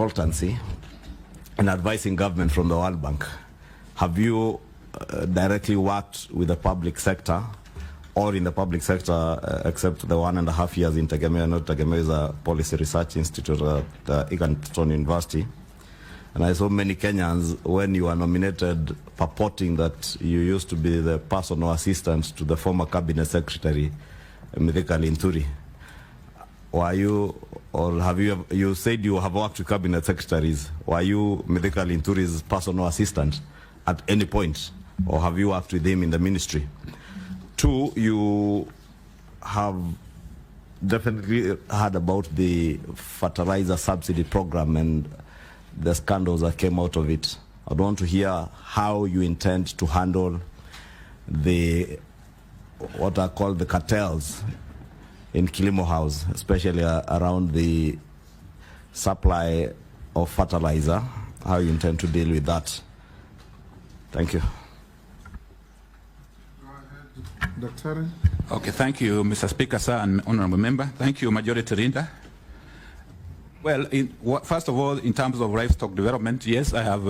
consultancy in advising government from the World Bank. Have you directly worked with the public sector or in the public sector except the 1.5 years in Tegemeo? Not Tegemeo is a policy research institute at Egerton University. And I saw many Kenyans, when you were nominated, purporting that you used to be the personal assistant to the former cabinet secretary, Mithika Linturi. Were you, or have you said you have worked with cabinet secretaries? Were you Mithika Linturi's personal assistant at any point, or have you worked with him in the ministry? 2, you have definitely heard about the fertilizer subsidy program and the scandals that came out of it. I want to hear how you intend to handle the, what are called the cartels in Kilimo House, especially around the supply of fertilizer, how you intend to deal with that. Thank you. Go ahead, Dr. Okay, thank you, Mr. Speaker, sir, and honorable member. Thank you, Majority Leader. Well, first of all, in terms of livestock development, yes, I have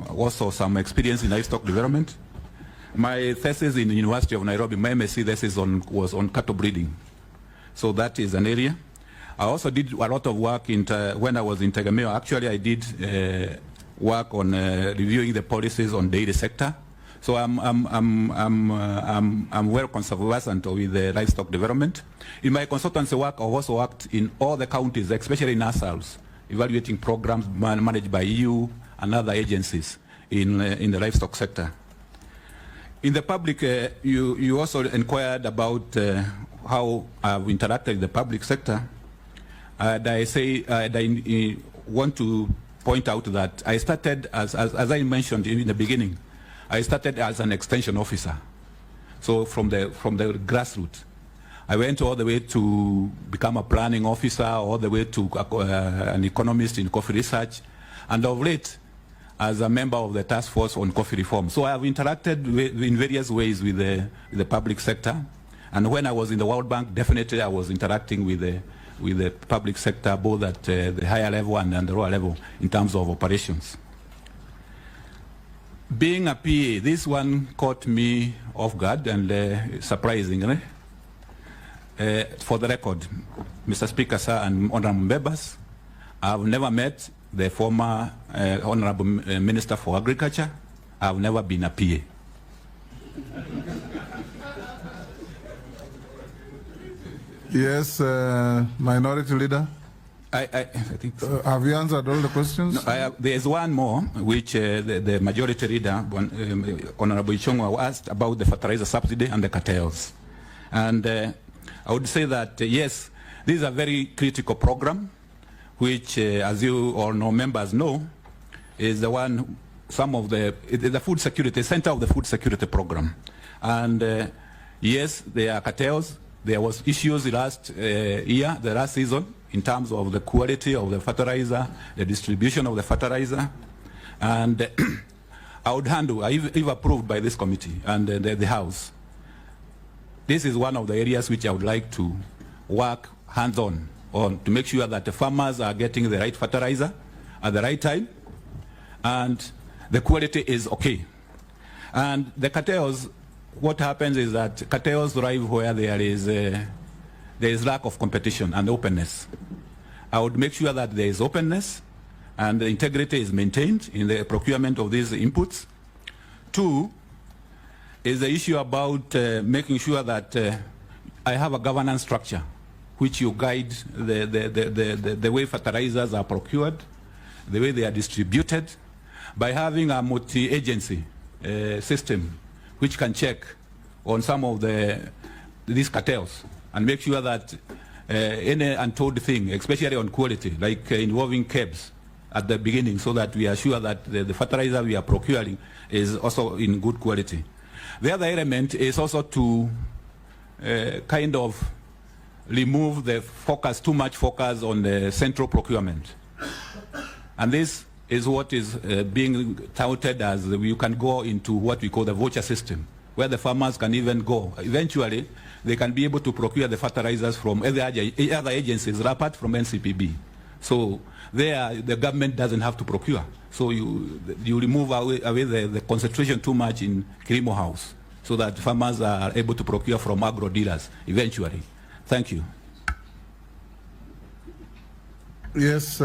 also some experience in livestock development. My thesis in the University of Nairobi, my MSc thesis was on cattle breeding. So that is an area. I also did a lot of work when I was in Tegemeo. Actually, I did work on reviewing the policies on dairy sector. So I'm well conversant with the livestock development. In my consultancy work, I've also worked in all the counties, especially in ourselves, evaluating programs managed by EU and other agencies in the livestock sector. In the public, you also inquired about how I've interacted with the public sector. I want to point out that I started, as I mentioned in the beginning, I started as an extension officer, so from the grassroots. I went all the way to become a planning officer, all the way to an economist in coffee research, and of late, as a member of the task force on coffee reform. So I have interacted in various ways with the public sector, and when I was in the World Bank, definitely I was interacting with the public sector, both at the higher level and the lower level in terms of operations. Being a PA, this one caught me off guard and surprisingly. For the record, Mr. Speaker, sir, and honorable members, I've never met the former honorable Minister for Agriculture. I've never been a PA. Yes, Minority Leader. I think so. Have you answered all the questions? No, there is one more, which the Majority Leader, Honorable Ichung'wah, asked about the fertilizer subsidy and the cartels. And I would say that, yes, this is a very critical program, which, as you all know, members know, is the one, the food security, center of the food security program. And yes, there are cartels. There was issues the last season, in terms of the quality of the fertilizer, the distribution of the fertilizer. And I would handle, if approved by this committee and the House, this is one of the areas which I would like to work hands-on on to make sure that the farmers are getting the right fertilizer at the right time and the quality is okay. And the cartels, what happens is that cartels thrive where there is lack of competition and openness. I would make sure that there is openness and the integrity is maintained in the procurement of these inputs. 2 is the issue about making sure that I have a governance structure which you guide the way fertilizers are procured, the way they are distributed, by having a multi-agency system which can check on some of these cartels and make sure that any untold thing, especially on quality, like involving KEBS at the beginning, so that we are sure that the fertilizer we are procuring is also in good quality. The other element is also to kind of remove the focus, too much focus on the central procurement. And this is what is being touted as you can go into what we call the voucher system, where the farmers can even go. Eventually, they can be able to procure the fertilizers from other agencies apart from NCPB. So there, the government doesn't have to procure. So you remove away the concentration too much in Kilimo House, so that farmers are able to procure from agro dealers eventually. Thank you. Yes,